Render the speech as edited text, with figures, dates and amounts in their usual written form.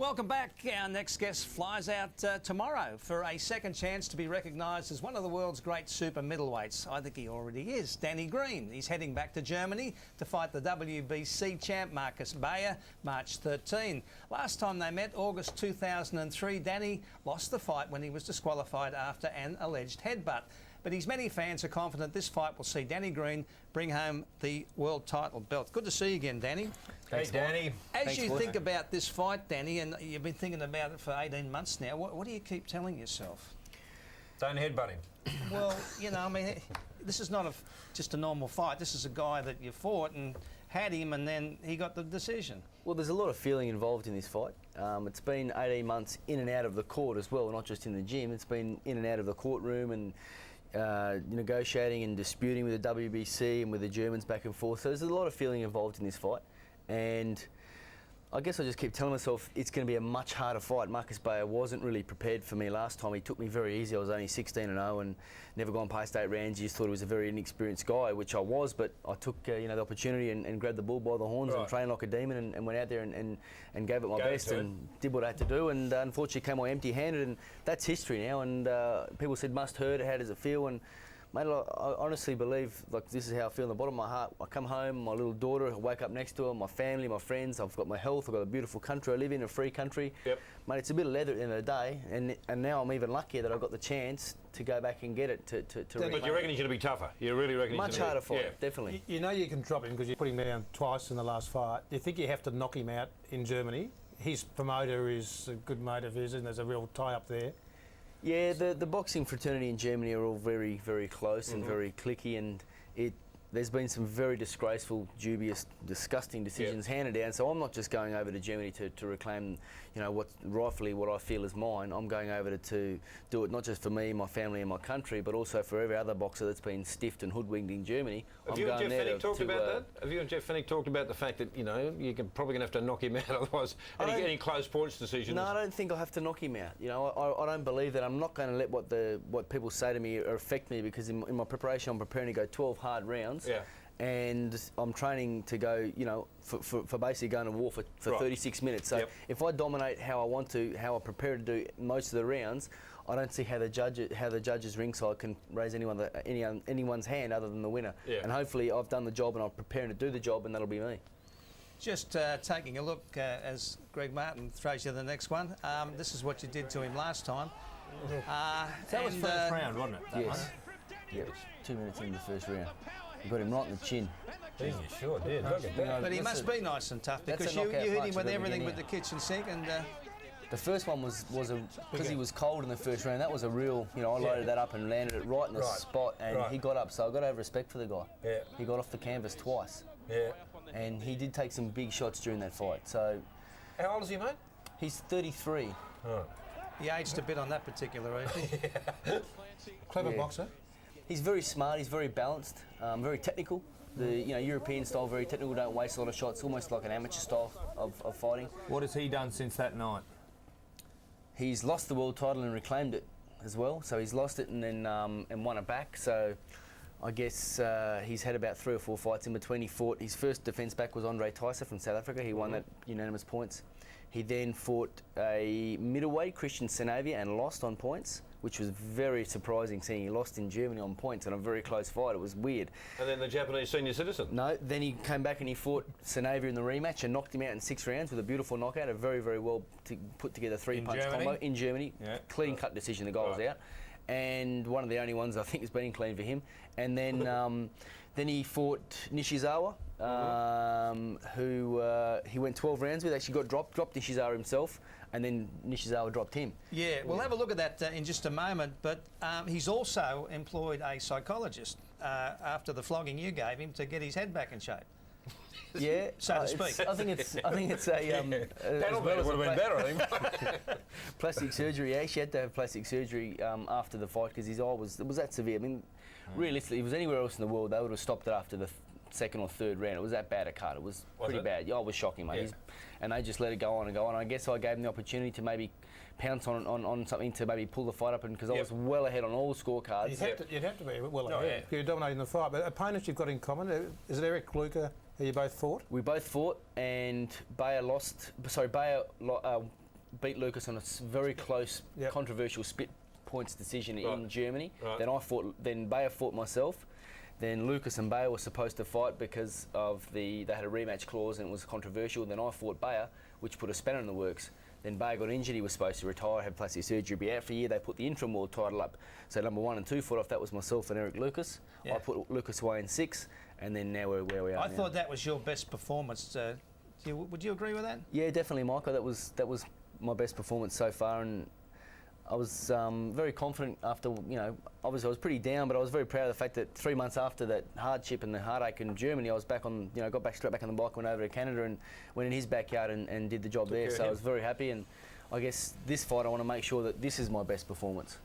Welcome back. Our next guest flies out tomorrow for a second chance to be recognised as one of the world's great super middleweights. I think he already is. Danny Green. He's heading back to Germany to fight the WBC champ Markus Beyer, March 13. Last time they met, August 2003, Danny lost the fight when he was disqualified after an alleged headbutt. But his many fans are confident this fight will see Danny Green bring home the world title belt. Good to see you again, Danny. Hey, Danny. As you think about this fight, Danny, and you've been thinking about it for 18 months now, what do you keep telling yourself? Don't headbutt him. Well, you know, I mean, this is not just a normal fight. This is a guy that you fought and had him, and then he got the decision. Well, there's a lot of feeling involved in this fight. It's been 18 months in and out of the court as well, not just in the gym. It's been in and out of the courtroom and negotiating and disputing with the WBC and with the Germans back and forth. So there's a lot of feeling involved in this fight. And I guess I just keep telling myself it's going to be a much harder fight. Markus Beyer wasn't really prepared for me last time. He took me very easy. I was only 16-0 and never gone past 8 rounds. You just thought he was a very inexperienced guy, which I was, but I took the opportunity and grabbed the bull by the horns and trained like a demon and went out there and gave it my best and did what I had to do. And unfortunately came away empty-handed, and that's history now. And people said, must hurt, how does it feel? And mate, I honestly believe, like, this is how I feel in the bottom of my heart. I come home, my little daughter, I wake up next to her, my family, my friends, I've got my health, I've got a beautiful country I live in, a free country. Yep. Mate, it's a bit of leather at the end of the day, and now I'm even luckier that I got the chance to go back and get it to But you reckon he's going to be tougher? You really reckon much he's harder fight, definitely. You know you can drop him because you put him down twice in the last fight. Do you think you have to knock him out in Germany? His promoter is a good mate of his, and there's a real tie-up there. Yeah, the boxing fraternity in Germany are all very, very close and very cliquey, and there's been some very disgraceful, dubious, disgusting decisions handed down. So I'm not just going over to Germany to reclaim, rightfully what I feel is mine. I'm going over to do it not just for me, my family and my country, but also for every other boxer that's been stiffed and hoodwinked in Germany. Have you and Jeff Fennick talked about that? Have you and Jeff Fennick talked about the fact that, you're probably going to have to knock him out, otherwise any close points decisions? No, I don't think I'll have to knock him out. I don't believe that. I'm not going to let what people say to me affect me, because in my preparation I'm preparing to go 12 hard rounds. Yeah. And I'm training to go, for basically going to war for 36 minutes. So if I dominate how I want to, how I prepare to do most of the rounds, I don't see how the judges ringside can raise anyone's hand other than the winner. Yeah. And hopefully I've done the job and I'm preparing to do the job, and that'll be me. Just taking a look as Greg Martin throws you the next one. This is what you did to him last time. That was first round, wasn't it? Yes. Yeah, 2 minutes into the first round. You got him right in the chin. Jeez, you sure did. Look at that. But he must be nice and tough, because you hit him with everything but the kitchen sink. And the first one was because he was cold in the first round. That was a real, I loaded that up and landed it right in the spot, and he got up. So I got to have respect for the guy. Yeah. He got off the canvas twice. Yeah. And he did take some big shots during that fight. So. How old is he, mate? He's 33. Oh. He aged a bit on that particular evening. Clever boxer. He's very smart, he's very balanced, very technical. The European style, very technical, don't waste a lot of shots, almost like an amateur style of fighting. What has he done since that night? He's lost the world title and reclaimed it as well. So he's lost it and then and won it back. So I guess he's had about 3 or 4 fights in between. He fought, his first defence back was Andre Tyson from South Africa. He won that unanimous points. He then fought a middleweight, Christian Sanavia, and lost on points, which was very surprising, seeing he lost in Germany on points in a very close fight. It was weird. And then the Japanese senior citizen? No, then he came back and he fought Sanavia in the rematch and knocked him out in 6 rounds with a beautiful knockout, a very, very well put together 3-punch combo in Germany. Yeah. Clean-cut decision, the guy was out. And one of the only ones I think has been clean for him. And then then he fought Nishizawa, who he went 12 rounds with, actually got dropped Nishizawa himself, and then Nishizawa dropped him. Yeah, we'll have a look at that in just a moment, but he's also employed a psychologist after the flogging you gave him to get his head back in shape. Yeah, so to speak. I think it's a panel better would have been better, I think. Plastic surgery. He actually had to have plastic surgery after the fight because his eye was that severe. I mean, realistically, if it was anywhere else in the world, they would have stopped it after the second or third round. It was that bad a cut. It was pretty bad. Yeah, it was shocking, mate. Yeah. And they just let it go on and go on. I guess I gave him the opportunity to maybe pounce on something to maybe pull the fight up, and because I was well ahead on all the scorecards. You'd have to be well ahead. You're dominating the fight. But opponents you've got in common, is it Eric Luca who you both fought? We both fought, and Beyer lost. Sorry, Beyer beat Lucas on a very close, Yep. controversial split points decision Right. in Germany. Right. Then Beyer fought myself. Then Lucas and Beyer were supposed to fight because of they had a rematch clause and it was controversial. Then I fought Beyer, which put a spanner in the works. Then Beyer got injured, he was supposed to retire, have plastic surgery, be out for a year. They put the interim world title up. So number 1 and 2 fought off, that was myself and Eric Lucas. Yeah. I put Lucas away in 6, and then now we're where we are I now. thought that was your best performance. Would you agree with that? Yeah, definitely, Michael. That was my best performance so far, and I was very confident after, obviously I was pretty down, but I was very proud of the fact that 3 months after that hardship and the heartache in Germany, I was back on, got straight back on the bike, went over to Canada and went in his backyard and did the job there. So I was very happy, and I guess this fight I want to make sure that this is my best performance.